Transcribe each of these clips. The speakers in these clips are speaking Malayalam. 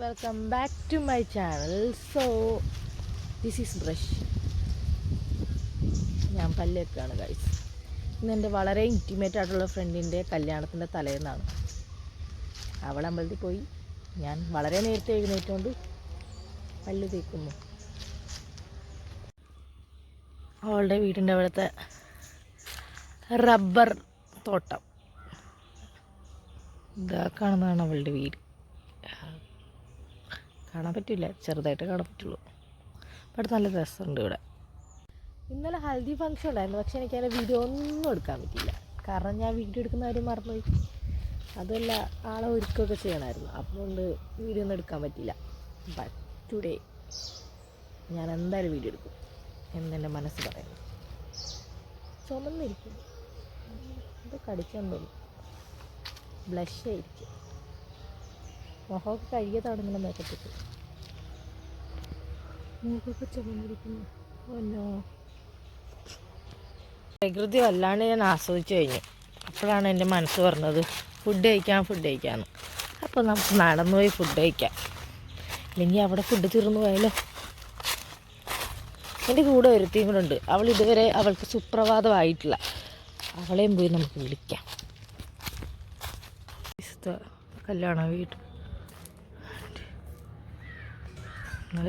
Welcome back to my channel. So this is brush. ഞാൻ പല്ലേക്കാണ് ഗൈസ്. ഇന്നെൻ്റെ വളരെ ഇൻറ്റിമേറ്റ് ആയിട്ടുള്ള ഫ്രണ്ടിൻ്റെ കല്യാണത്തിൻ്റെ തലേന്നാണ്. അവൾ അമ്പലത്തിൽ പോയി. ഞാൻ വളരെ നേരത്തെ എഴുന്നേറ്റുകൊണ്ട് പല്ല് തേക്കുന്നു. അവളുടെ വീടിൻ്റെ അവിടുത്തെ റബ്ബർ തോട്ടം ഇതാ കാണുന്നതാണ് അവളുടെ വീട്. കാണാൻ പറ്റില്ല, ചെറുതായിട്ട് കാണാൻ പറ്റുള്ളൂ. അവിടെ നല്ല രസമുണ്ട് ഇവിടെ. ഇന്നലെ ഹൽദി ഫംഗ്ഷൻ ഉണ്ടായിരുന്നു, പക്ഷേ എനിക്ക് അതിൻ്റെ വീഡിയോ ഒന്നും എടുക്കാൻ പറ്റില്ല. കാരണം ഞാൻ വീഡിയോ എടുക്കുന്ന കാര്യം മറന്നുപോയി. അതല്ല, ആളെ ഒരുക്കമൊക്കെ ചെയ്യണമായിരുന്നു, അതുകൊണ്ട് വീഡിയോ ഒന്നും എടുക്കാൻ പറ്റില്ല. ബട്ട് ടുഡേ ഞാൻ എന്തായാലും വീഡിയോ എടുക്കും എന്നെൻ്റെ മനസ്സ് പറയുന്നു. ചുമന്നിരിക്കും, ഇത് കടിക്കാൻ തോന്നും. ബ്ലഷ് ആയിരിക്കും. മുഖമൊക്കെ കഴുകിയതാണ് ഇങ്ങനെ മേക്കപ്പിട്ട്. മുഖമൊക്കെ ചുമന്നിരിക്കുന്നു. ഒന്നോ പ്രകൃതി വല്ലാണ്ട് ഞാൻ ആസ്വദിച്ചു കഴിഞ്ഞു. അപ്പോഴാണ് എൻ്റെ മനസ്സ് പറഞ്ഞത് ഫുഡ് കഴിക്കാമെന്ന്. അപ്പോൾ നമുക്ക് നടന്നുപോയി ഫുഡ് കഴിക്കാം. ഇല്ലെങ്കിൽ അവിടെ ഫുഡ് തീർന്നു പോയാലോ. എൻ്റെ കൂടെ ഒരുത്തിയും കൂടെ ഉണ്ട്. അവൾ ഇതുവരെ അവൾക്ക് സുപ്രഭാതമായിട്ടില്ല. അവളെയും പോയി നമുക്ക് വിളിക്കാം. കല്യാണ വീട്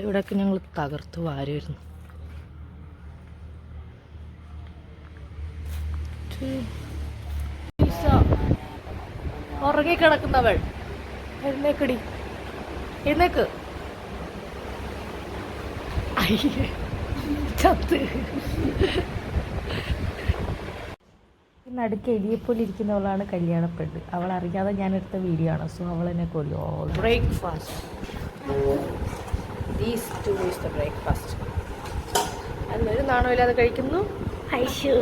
ഇവിടെയൊക്കെ ഞങ്ങൾ തകർത്ത് വാരുമായിരുന്നു. ഉറങ്ങിക്കിടക്കുന്നവൾ എഴുന്നേക്കടി, എഴുന്നേക്ക്. ചത്ത് നടുക്ക് എലിയെപ്പോലെ ഇരിക്കുന്നവളാണ് കല്യാണപ്പെട്ട്. അവൾ അറിയാതെ ഞാൻ എടുത്ത വീഡിയോ ആണ്. സോ അവൾ എന്നെ കൊല്ലോ. Breakfast, these two is the breakfast. അന്നൊരു നാണമില്ലാതെ കഴിക്കുന്നു. ഐശോ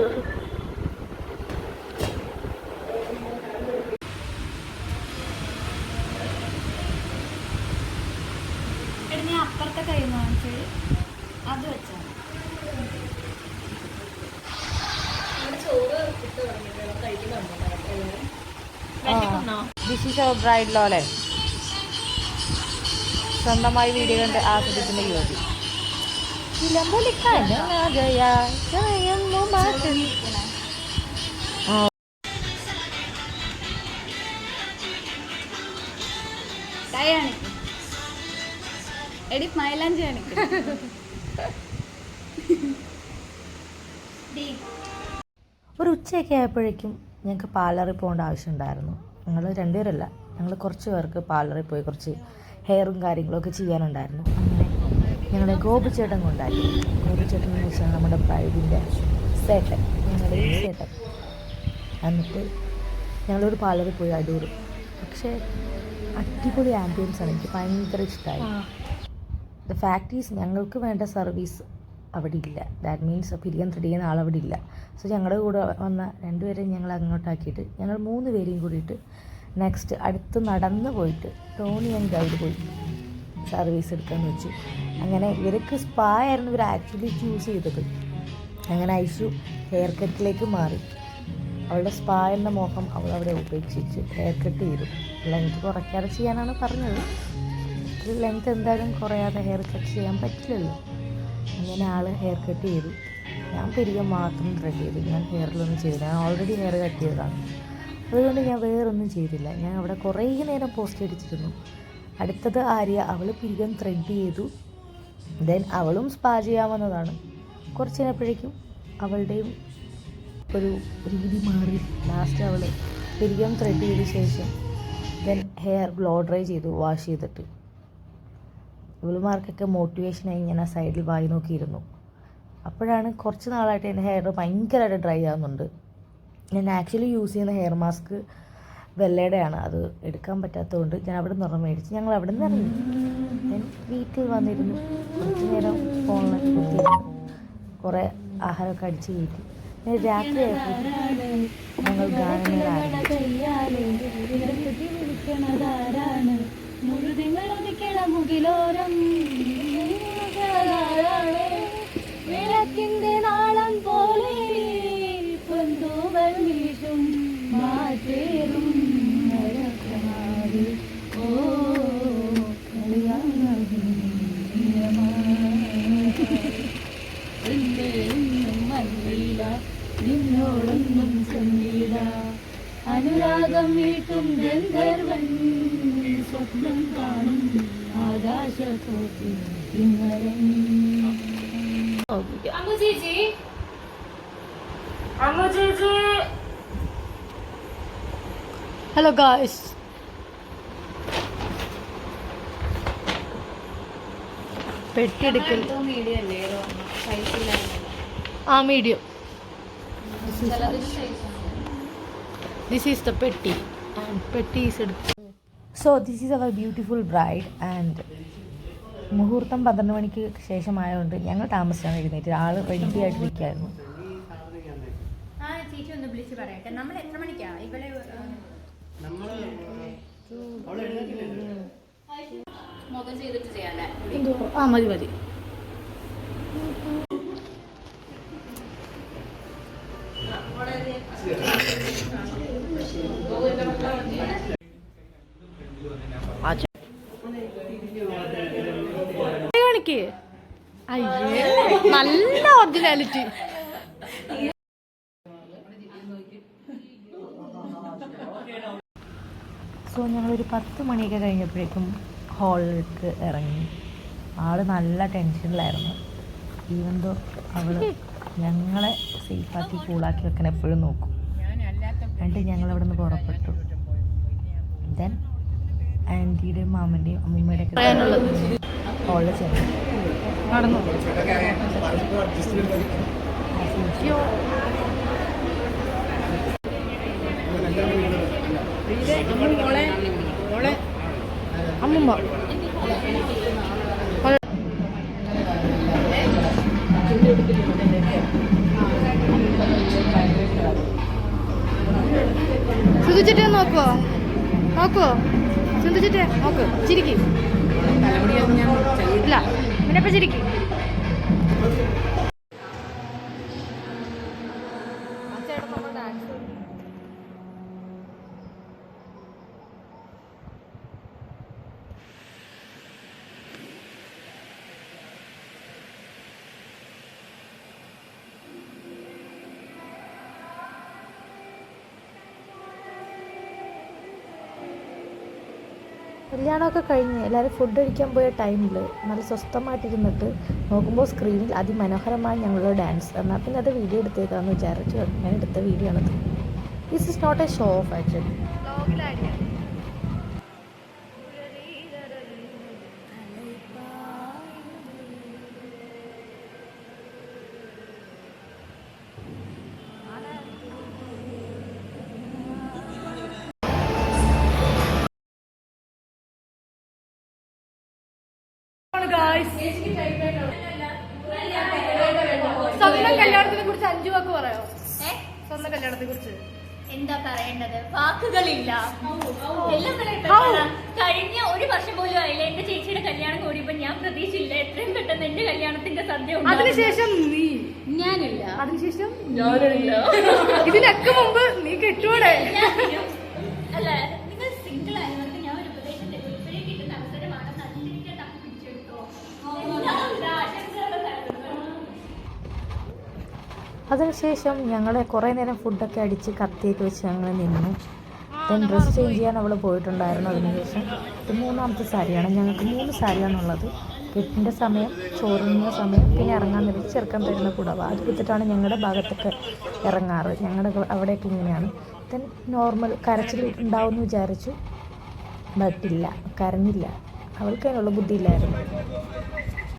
അപ്പുറത്തെ കൈ വാങ്ങിച്ച് അത് വെച്ചാൽ ദിസ് ഈസ് അവർ ബ്രൈഡ് ലോലെ. സ്വന്തമായി വീഡിയോ കണ്ട് ആസ്വദിക്കുന്ന യുവതി. എടി മൈലാഞ്ചി കാണിക്കും. ഒരു ഉച്ചയൊക്കെ ആയപ്പോഴേക്കും ഞങ്ങൾക്ക് പാർലറിൽ പോകേണ്ട ആവശ്യമുണ്ടായിരുന്നു. ഞങ്ങൾ രണ്ടുപേരല്ല, ഞങ്ങൾ കുറച്ച് പേർക്ക് പാർലറിൽ പോയി കുറച്ച് ഹെയറും കാര്യങ്ങളൊക്കെ ചെയ്യാനുണ്ടായിരുന്നു. അങ്ങനെ ഞങ്ങളെ ഗോപിച്ചേട്ടൻ കൊണ്ടാക്കി. ഗോപിച്ചേട്ടൻ എന്ന് വെച്ചാൽ നമ്മുടെ ബ്രൈഡിൻ്റെ സേട്ടൻ, ഞങ്ങളുടെ ഈ സേട്ടൻ. എന്നിട്ട് ഞങ്ങളൊരു പാർലറിൽ പോയി അടൂർ. പക്ഷേ അടിപൊളി ആംബിയൻസ് ആണ്, എനിക്ക് ഭയങ്കര ഇഷ്ടമായി. ദ ഫാക്ട് ഈസ് ഞങ്ങൾക്ക് വേണ്ട സർവീസ് അവിടെ ഇല്ല. ദാറ്റ് മീൻസ് പിരിയാൻ ത്രെഡ് ചെയ്യുന്ന ആളവിടെ ഇല്ല. സോ ഞങ്ങളുടെ കൂടെ വന്ന രണ്ടുപേരെയും ഞങ്ങൾ അങ്ങോട്ടാക്കിയിട്ട് ഞങ്ങൾ 3 പേരെയും കൂടിയിട്ട് നെക്സ്റ്റ് അടുത്ത് നടന്ന് പോയിട്ട് ടോണി ആൻഡ് ഗൈഡ് പോയി സർവീസ് എടുക്കാമെന്ന് വെച്ചു. അങ്ങനെ ഇവർക്ക് സ്പാ ആയിരുന്നു ഇവർ ആക്ച്വലി ചൂസ് ചെയ്തത്. അങ്ങനെ ഐഷു ഹെയർ കട്ടിലേക്ക് മാറി. അവളുടെ സ്പാ എന്ന മോഹം അവൾ അവിടെ ഉപേക്ഷിച്ച് ഹെയർ കട്ട് ചെയ്തു. ലെങ്ത് കുറയ്ക്കാതെ ചെയ്യാനാണ് പറഞ്ഞത്. ലെങ്ത് എന്തായാലും കുറയാതെ ഹെയർ കട്ട് ചെയ്യാൻ പറ്റില്ലല്ലോ. അങ്ങനെ ആൾ ഹെയർ കട്ട് ചെയ്തു. ഞാൻ പിരികം മാത്രം ത്രെഡ് ചെയ്തു. ഞാൻ ഹെയറിലൊന്നും ചെയ്തില്ല. ഞാൻ ഓൾറെഡി ഹെയർ കട്ട് ചെയ്തതാണ്. അതുകൊണ്ട് ഞാൻ വേറൊന്നും ചെയ്തില്ല. ഞാൻ അവിടെ കുറേ നേരം പോസ്റ്റ് അടിച്ചിരുന്നു. അടുത്തത് ആര്യ, അവൾ പിരികം ത്രെഡ് ചെയ്തു. ദെൻ അവളും സ്പാ ചെയ്യാൻ വന്നതാണ്. കുറച്ച് കഴിഞ്ഞപ്പോഴേക്കും അവളുടെയും ഒരു രീതി മാറി. ലാസ്റ്റ് അവൾ പിരികം ത്രെഡ് ചെയ്ത ശേഷം ദെൻ ഹെയർ ബ്ലോ ഡ്രൈ ചെയ്തു, വാഷ് ചെയ്തിട്ട്. ഇവളുമാർക്കൊക്കെ മോട്ടിവേഷനായി ഇങ്ങനെ സൈഡിൽ വായി നോക്കിയിരുന്നു. അപ്പോഴാണ് കുറച്ച് നാളായിട്ട് എൻ്റെ ഹെയർ ഭയങ്കരമായിട്ട് ഡ്രൈ ആകുന്നുണ്ട്. ഞാൻ ആക്ച്വലി യൂസ് ചെയ്യുന്ന ഹെയർ മാസ്ക് വെള്ളയുടെയാണ്. അത് എടുക്കാൻ പറ്റാത്തതുകൊണ്ട് ഞാൻ അവിടെ നിന്ന് മേടിച്ച് ഞങ്ങൾ അവിടെ നിന്ന് ഇറങ്ങി. ഞാൻ വീട്ടിൽ വന്നിരുന്നു. കുറച്ച് നേരം ഫോണിലൊക്കെ കുത്തിയിരുന്നു. കുറേ ആഹാരമൊക്കെ അടിച്ച് കയറ്റി. ഞാൻ രാത്രി ഞങ്ങൾ ഗാനമേള ആരംഭിച്ചു. വിളക്കിന്റെ നാളം പോലെ പൊന്തൂവൽ വീശും മാറ്റേറും ഓ കളിയ കണ്ടില്ല നിന്നോടൊന്നും ചൊല്ലില്ല അനുരാഗം വീട്ടും ഗന്ധർവൻ സ്വപ്നം കാണും ആകാശത്തോട്ടിൽ അമ്മു ചേച്ചി ഹലോ ഗായ്സ്, പെട്ടിയെടുക്കൽ മീഡിയം അല്ലേ ആ മീഡിയം. ദിസ് ഈസ് ദ പെട്ടി ആൻഡ് പെട്ടി ഈസ് എടുത്തു. So this is our beautiful bride and മുഹൂർത്തം 12 മണിക്ക് ശേഷമായതുകൊണ്ട് ഞങ്ങൾ താമസിച്ചാണ് എഴുന്നേറ്റ്. ആൾ റെഡി ആയിട്ടിരിക്കുകയായിരുന്നു. ചേച്ചി ഒന്ന് വിളിച്ച് പറയട്ടെ, നമ്മൾ എത്ര മണിക്കാ ഇവിടെ മുഖം ചെയ്തിട്ട് ചെയ്യാല്ലേ? ആ മതി മതി. കാണിക്കേ അയ്യേ നല്ല ഒറിജിനാലിറ്റി. സോ ഞങ്ങളൊരു 10 മണിയൊക്കെ കഴിഞ്ഞപ്പോഴേക്കും ഹാളിലേക്ക് ഇറങ്ങി. ആൾ നല്ല ടെൻഷനിലായിരുന്നു. ഈവൻ ദോ അവൾ ഞങ്ങളെ സേഫാക്കി കൂളാക്കി വെക്കാൻ എപ്പോഴും നോക്കും. എന്നിട്ട് ഞങ്ങളവിടെ നിന്ന് പുറപ്പെട്ടു. ദെൻ ആൻറ്റിയുടെയും മാമൻ്റെയും അമ്മൂമ്മയുടെ ഒക്കെ ഹാളിൽ ചെന്നു നടന്നു. അമ്മൂമ്മ സുധിച്ചിട്ടേ നോക്കുവോ സുധിച്ചിട്ടേ നോക്ക്, ചിരിക്ക്. ഇല്ല പിന്നെ ഇപ്പം ചിരിക്ക്. കല്യാണമൊക്കെ കഴിഞ്ഞ് എല്ലാവരും ഫുഡ് കഴിക്കാൻ പോയ ടൈമിൽ നല്ല സ്വസ്ഥമായിട്ടിരുന്നിട്ട് നോക്കുമ്പോൾ സ്ക്രീനിൽ അതിമനോഹരമായ ഞങ്ങളുടെ ഡാൻസ്. എന്നാൽ പിന്നെ അത് വീഡിയോ എടുത്തേക്കാമെന്ന് വിചാരിച്ചു ഞാൻ എടുത്ത വീഡിയോ ആണത്. This is not a show off actually. സ്വന്തം കല്യാണത്തിനെ കുറിച്ച് 5 വാക്ക് പറയോ? സ്വന്തം കല്യാണത്തെ കുറിച്ച് എന്താ പറയേണ്ടത്? വാക്കുകളില്ല. എല്ലാം കഴിഞ്ഞ 1 വർഷം പോലും ആയില്ല എന്റെ ചേച്ചിയുടെ കല്യാണം കൂടിയപ്പോ ഞാൻ പ്രതീക്ഷിച്ചില്ല എത്രയും പെട്ടെന്ന് എന്റെ കല്യാണത്തിന്റെ സദ്യ. അതിനുശേഷം നീ ഞാനില്ല. അതിനുശേഷം ഇതിനൊക്കെ മുമ്പ് നീ കെട്ടുകൂടെ? അല്ല, നിങ്ങൾ സിംഗിൾ ആയതുകൊണ്ട് ഞാൻ ഒരു ഉപദേശം തരും. ഇപ്പോഴേ കിട്ടുന്ന അവസരമാണ്. നല്ലിരിക്കാൻ തപ്പി പിടിച്ചെടുത്തോ. അതിനുശേഷം ഞങ്ങൾ കുറേ നേരം ഫുഡൊക്കെ അടിച്ച് കത്തിയൊക്കെ വെച്ച് ഞങ്ങൾ നിന്നു. ദെൻ ഡ്രസ്സ് ചേഞ്ച് ചെയ്യാൻ അവൾ പോയിട്ടുണ്ടായിരുന്നു. അതിനുശേഷം ഇത് 3ാമത്തെ സാരിയാണ്. ഞങ്ങൾക്ക് 3 സാരിയാണുള്ളത്. കെട്ടിൻ്റെ സമയം, ചോറിൻ്റെ സമയം, പിന്നെ ഇറങ്ങാൻ നേരം ചെറുക്കാൻ തരുന്ന പുടവ. അത് കൊടുത്തിട്ടാണ് ഞങ്ങളുടെ ഭാഗത്തൊക്കെ ഇറങ്ങാറ്. ഞങ്ങളുടെ അവിടെയൊക്കെ ഇങ്ങനെയാണ്. ദെൻ നോർമൽ കരച്ചിൽ ഉണ്ടാവുമെന്ന് വിചാരിച്ചു, ബട്ടില്ല, കരഞ്ഞില്ല. അവൾക്ക് അതിനുള്ള ബുദ്ധിയില്ലായിരുന്നു.